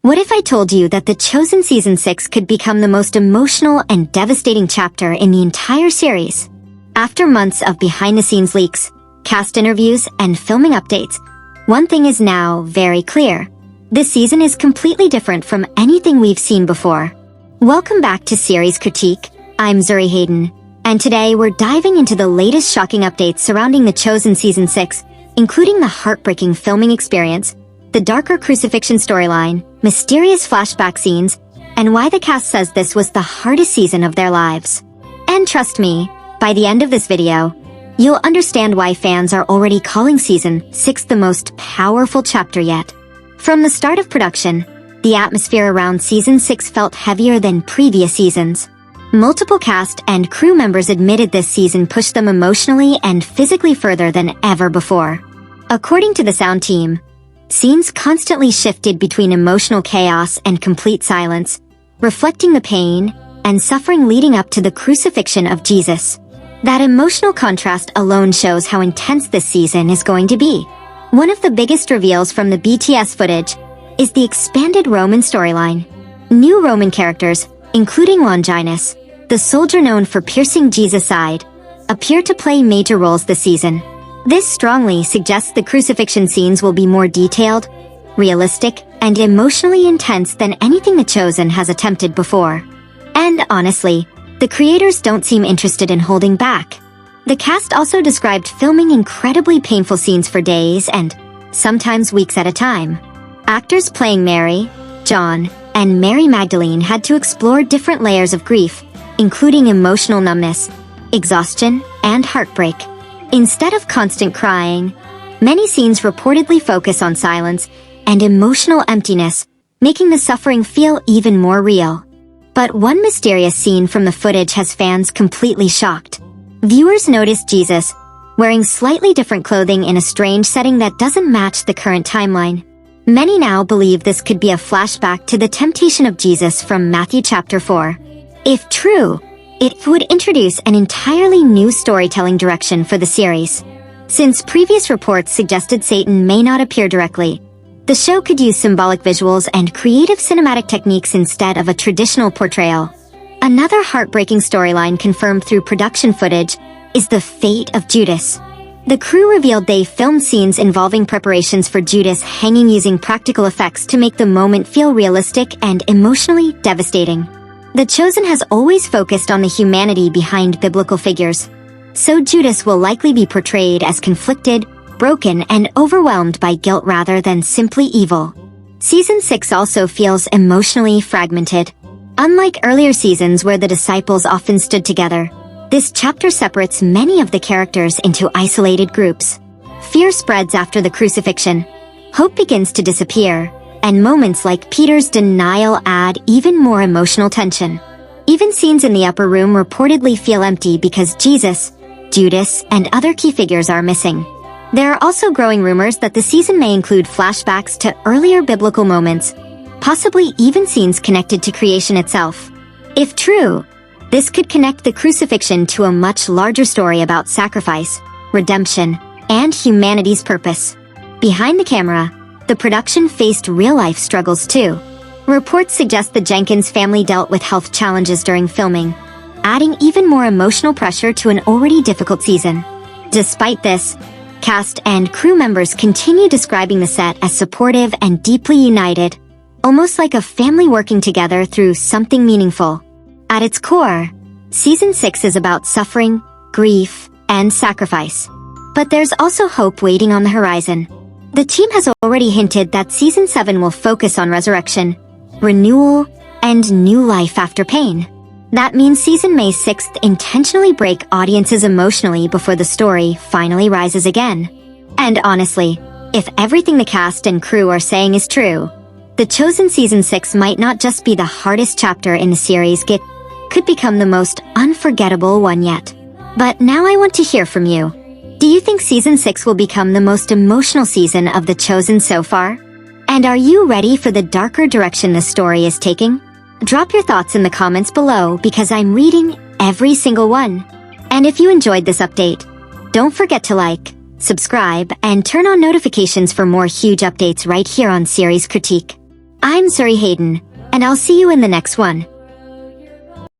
What if I told you that The Chosen Season 6 could become the most emotional and devastating chapter in the entire series? After months of behind-the-scenes leaks, cast interviews, and filming updates, one thing is now very clear. This season is completely different from anything we've seen before. Welcome back to Series Critique. I'm Zuri Hayden, and today we're diving into the latest shocking updates surrounding The Chosen Season 6, including the heartbreaking filming experience, the darker crucifixion storyline, mysterious flashback scenes, and why the cast says this was the hardest season of their lives. And trust me, by the end of this video, you'll understand why fans are already calling Season 6 the most powerful chapter yet. From the start of production, the atmosphere around Season 6 felt heavier than previous seasons. Multiple cast and crew members admitted this season pushed them emotionally and physically further than ever before. According to the sound team, scenes constantly shifted between emotional chaos and complete silence, reflecting the pain and suffering leading up to the crucifixion of Jesus. That emotional contrast alone shows how intense this season is going to be. One of the biggest reveals from the BTS footage is the expanded Roman storyline. New Roman characters, including Longinus, the soldier known for piercing Jesus' side, appear to play major roles this season. This strongly suggests the crucifixion scenes will be more detailed, realistic, and emotionally intense than anything The Chosen has attempted before. And honestly, the creators don't seem interested in holding back. The cast also described filming incredibly painful scenes for days and sometimes weeks at a time. Actors playing Mary, John, and Mary Magdalene had to explore different layers of grief, including emotional numbness, exhaustion, and heartbreak. Instead of constant crying, many scenes reportedly focus on silence and emotional emptiness, making the suffering feel even more real. But one mysterious scene from the footage has fans completely shocked. Viewers noticed Jesus wearing slightly different clothing in a strange setting that doesn't match the current timeline. Many now believe this could be a flashback to the temptation of Jesus from Matthew chapter 4. If true, it would introduce an entirely new storytelling direction for the series. Since previous reports suggested Satan may not appear directly, the show could use symbolic visuals and creative cinematic techniques instead of a traditional portrayal. Another heartbreaking storyline confirmed through production footage is the fate of Judas. The crew revealed they filmed scenes involving preparations for Judas hanging using practical effects to make the moment feel realistic and emotionally devastating. The Chosen has always focused on the humanity behind biblical figures, so Judas will likely be portrayed as conflicted, broken, and overwhelmed by guilt rather than simply evil. Season 6 also feels emotionally fragmented. Unlike earlier seasons where the disciples often stood together, this chapter separates many of the characters into isolated groups. Fear spreads after the crucifixion, hope begins to disappear, and moments like Peter's denial add even more emotional tension. Even scenes in the upper room reportedly feel empty because Jesus, Judas, and other key figures are missing. There are also growing rumors that the season may include flashbacks to earlier biblical moments, possibly even scenes connected to creation itself. If true, this could connect the crucifixion to a much larger story about sacrifice, redemption, and humanity's purpose. Behind the camera, the production faced real-life struggles too. Reports suggest the Jenkins family dealt with health challenges during filming, adding even more emotional pressure to an already difficult season. Despite this, cast and crew members continue describing the set as supportive and deeply united, almost like a family working together through something meaningful. At its core, Season 6 is about suffering, grief, and sacrifice. But there's also hope waiting on the horizon. The team has already hinted that Season 7 will focus on resurrection, renewal, and new life after pain. That means Season May 6th intentionally break audiences emotionally before the story finally rises again. And honestly, if everything the cast and crew are saying is true, The Chosen Season 6 might not just be the hardest chapter in the series, it could become the most unforgettable one yet. But now I want to hear from you. Do you think Season 6 will become the most emotional season of The Chosen so far? And are you ready for the darker direction the story is taking? Drop your thoughts in the comments below because I'm reading every single one. And if you enjoyed this update, don't forget to like, subscribe, and turn on notifications for more huge updates right here on Series Critique. I'm Suri Hayden, and I'll see you in the next one.